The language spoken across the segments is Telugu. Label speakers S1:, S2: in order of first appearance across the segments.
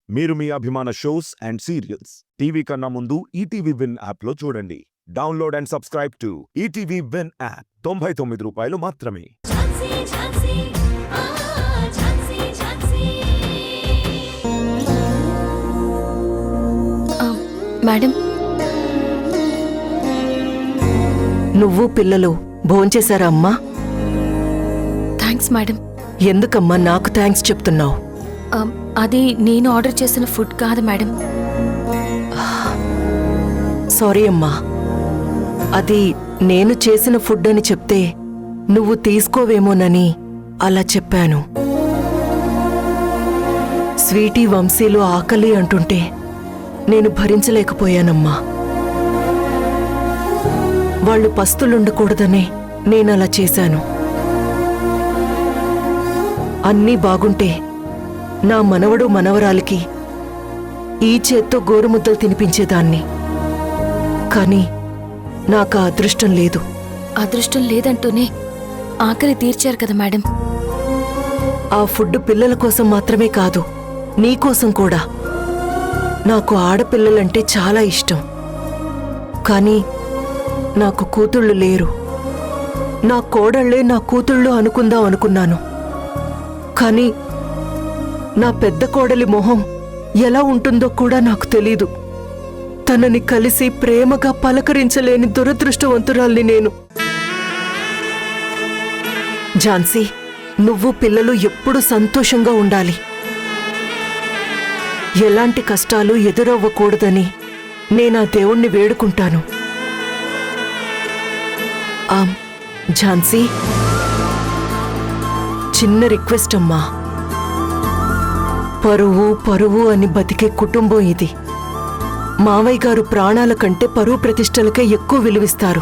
S1: మీరు మీ అభిమాన షోస్ అండ్ సీరియల్స్ టీవీ కన్నా ముందు ఈటీవీ విన్ యాప్లో చూడండి. Download and subscribe to ETV win app. 99 రూపాయలు మాత్రమే.
S2: మేడం,
S3: నువ్వు పిల్లలు భోంచేశారా అమ్మా?
S2: Thanks madam.
S3: ఎందుకమ్మా నాకు థ్యాంక్స్ చెప్తున్నావు?
S2: అది నేను ఆర్డర్ చేసిన ఫుడ్ కాదు మేడం.
S3: సారీ అమ్మా, అది నేను చేసిన ఫుడ్ అని చెప్తే నువ్వు తీసుకోవేమోనని అలా చెప్పాను. స్వీటీ వంశీలు ఆకలి అంటుంటే నేను భరించలేకపోయానమ్మా. వాళ్ళు పస్తులుండకూడదనే నేనలా చేశాను. అన్నీ బాగుంటే నా మనవడు మనవరాలికి ఈ చేత్తో గోరుముద్దలు తినిపించేదాన్ని. కానీ నాకు అదృష్టం లేదు.
S2: అదృష్టం లేదంటూనే ఆకలి తీర్చారు కదా మేడం.
S3: ఆ ఫుడ్ పిల్లల కోసం మాత్రమే కాదు, నీకోసం కూడా. నాకు ఆడపిల్లలంటే చాలా ఇష్టం. కానీ నాకు కూతుళ్ళు లేరు. నా కోడళ్లే నా కూతుళ్ళు అనుకుందాం అనుకున్నాను. కానీ నా పెద్ద కోడలి మొహం ఎలా ఉంటుందో కూడా నాకు తెలీదు. తనని కలిసి ప్రేమగా పలకరించలేని దురదృష్టవంతురాల్ని నేను. ఝాన్సీ, నువ్వు పిల్లలు ఎప్పుడూ సంతోషంగా ఉండాలి. ఎలాంటి కష్టాలు ఎదురవ్వకూడదని నేనా దేవుణ్ణి వేడుకుంటాను. ఝాన్సీ, చిన్న రిక్వెస్ట్ అమ్మా. పరువు అని బతికే కుటుంబం ఇది. మావయ్య గారు ప్రాణాల కంటే పరువు ప్రతిష్టలకే ఎక్కువ విలువిస్తారు.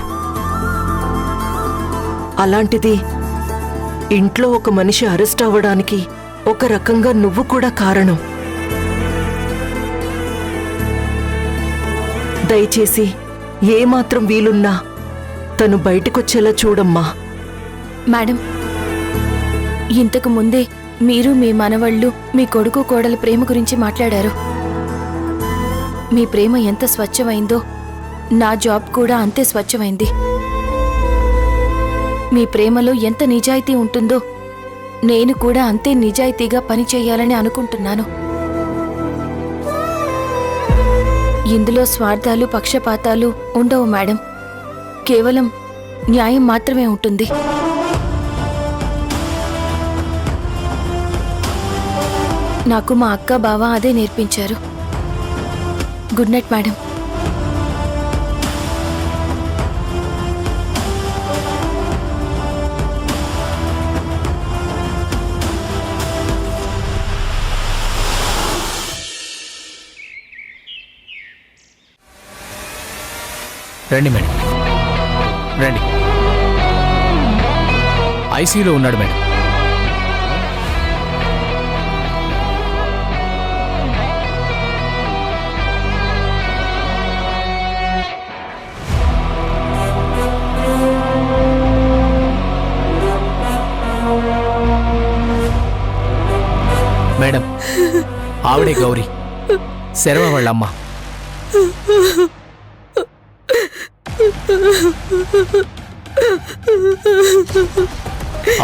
S3: అలాంటిది ఇంట్లో ఒక మనిషి అరెస్ట్ అవ్వడానికి ఒక రకంగా నువ్వు కూడా కారణం. దయచేసి ఏమాత్రం వీలున్నా తను బయటకొచ్చేలా చూడమ్మా.
S2: మేడం, ఇంతకు ముందే మీరు మీ మనవళ్ళు మీ కొడుకు కోడల ప్రేమ గురించి మాట్లాడారు. మీ ప్రేమ ఎంత స్వచ్ఛమైందో నా జాబ్ కూడా అంతే స్వచ్ఛమైంది. మీ ప్రేమలో ఎంత నిజాయితీ ఉంటుందో నేను కూడా అంతే నిజాయితీగా పనిచేయాలని అనుకుంటున్నాను. ఇందులో స్వార్థాలు పక్షపాతాలు ఉండవు మేడం. కేవలం న్యాయం మాత్రమే ఉంటుంది. నాకు మా అక్క బావ అదే నేర్పించారు. Good night madam.
S4: రండి మేడం, రండి. ఐసీయూలో ఉన్నాడు మేడం. మేడం, ఆవిడే గౌరీ, శర్వ వాళ్ళమ్మ.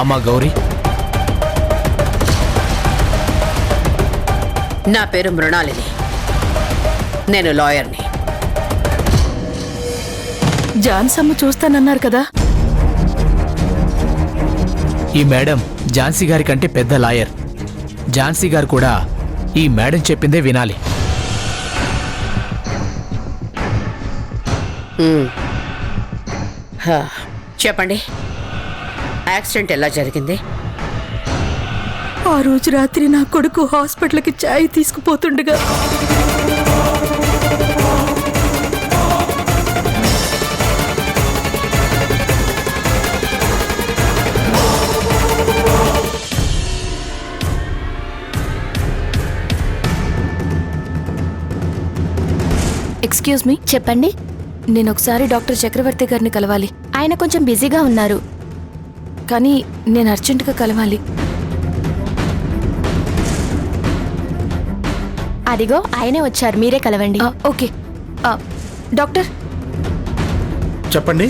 S4: అమ్మా గౌరీ,
S5: నా పేరు మృణాలిని. నేను లాయర్ని.
S2: జాన్సమ్మ చూస్తానన్నారు కదా.
S4: ఈ మేడం ఝాన్సీ గారి కంటే పెద్ద లాయర్. ఝాన్సీ గారు కూడా ఈ మేడం చెప్పిందే వినాలి.
S5: చెప్పండి, యాక్సిడెంట్ ఎలా జరిగింది?
S3: ఆ రోజు రాత్రి నా కొడుకు హాస్పిటల్కి ఛాయ్ తీసుకుపోతుండగా
S2: ఎక్స్క్యూజ్ మీ. చెప్పండి. నేను ఒకసారి డాక్టర్ చక్రవర్తి గారిని కలవాలి. ఆయన కొంచెం బిజీగా ఉన్నారు, కానీ నేను అర్జెంటుగా కలవాలి. అదిగో ఆయనే వచ్చారు, మీరే కలవండి. ఓకే. డాక్టర్.
S6: చెప్పండి.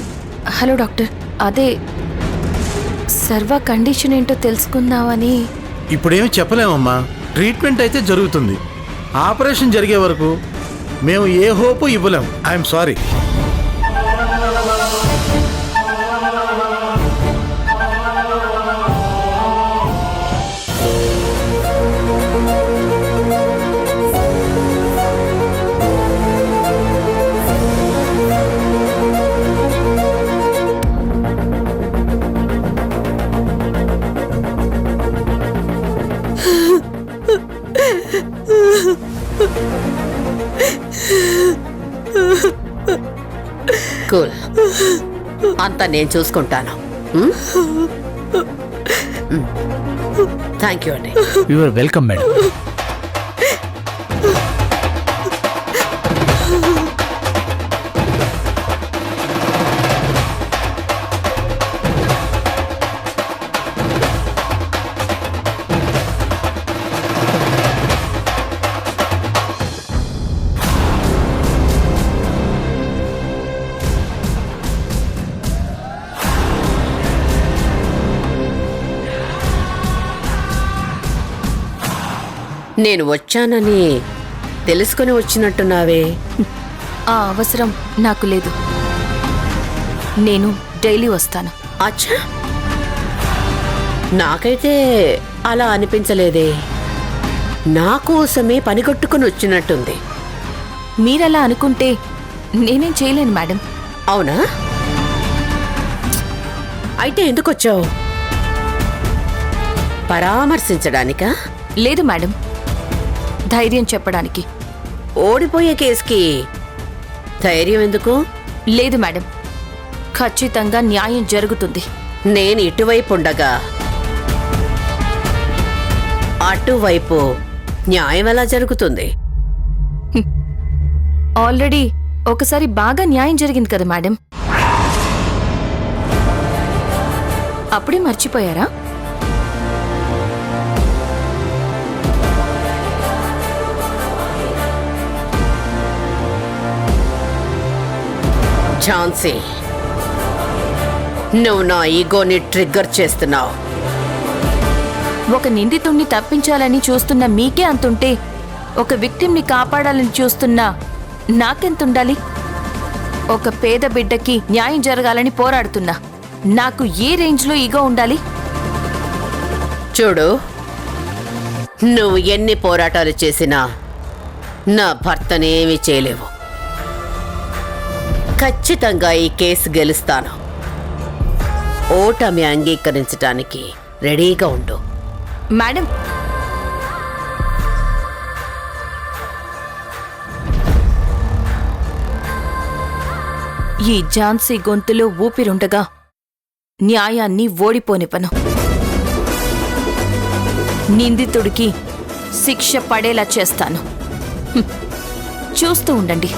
S2: హలో డాక్టర్, అదే సర్వ కండిషన్ ఏంటో తెలుసుకుందామని.
S6: ఇప్పుడేమి చెప్పలేమమ్మా. ట్రీట్మెంట్ అయితే జరుగుతుంది. ఆపరేషన్ జరిగే వరకు మేము ఏ హోపు ఇవ్వలేం. I'm sorry.
S5: కూల్, అంతా నేను చూసుకుంటాను. థ్యాంక్ యూ అండి.
S4: You are welcome madam.
S5: నేను వచ్చానని తెలుసుకుని వచ్చినట్టున్నావే.
S2: ఆ అవసరం నాకు లేదు. నేను డైలీ వస్తాను.
S5: అచ్చా, నాకైతే అలా అనిపించలేదే. నా కోసమే పనిగట్టుకుని వచ్చినట్టుంది.
S2: మీరలా అనుకుంటే నేనేం చేయలేను మేడం.
S5: అవునా? అయితే ఎందుకు వచ్చావు? పరామర్శించడానికా?
S2: లేదు మేడం, ధైర్యం చెప్పడానికి.
S5: ఓడిపోయే కేసుకి ధైర్యం ఎందుకు?
S2: లేదు మేడం, ఖచ్చితంగా న్యాయం జరుగుతుంది.
S5: నేను ఇటువైపు ఉండగా అటువైపు న్యాయం ఎలా జరుగుతుంది?
S2: ఆల్రెడీ ఒకసారి బాగా న్యాయం జరిగింది కదా మేడం. అప్పుడే మర్చిపోయారా?
S5: ఝాన్సీ, నువ్వు నా ఈగోని ట్రిగ్గర్ చేస్తున్నావు.
S2: ఒక నిందితుణ్ణి తప్పించాలని చూస్తున్న మీకే అంతుంటే ఒక విక్టిమ్ని కాపాడాలని చూస్తున్నా నాకెంతుండాలి? ఒక పేద బిడ్డకి న్యాయం జరగాలని పోరాడుతున్నా నాకు ఏ రేంజ్లో ఈగో ఉండాలి?
S5: చూడు, నువ్వు ఎన్ని పోరాటాలు చేసినా నా భర్తనేమీ చేయలేవు. ఖచ్చితంగా ఈ కేసు గెలుస్తాను. ఓటమి అంగీకరించడానికి రెడీగా ఉండు.
S2: మేడం, ఈ ఝాన్సీ గొంతులో ఊపిరుండగా న్యాయాన్ని ఓడిపోనివ్వను. నిందితుడికి శిక్ష పడేలా చేస్తాను. చూస్తూ ఉండండి.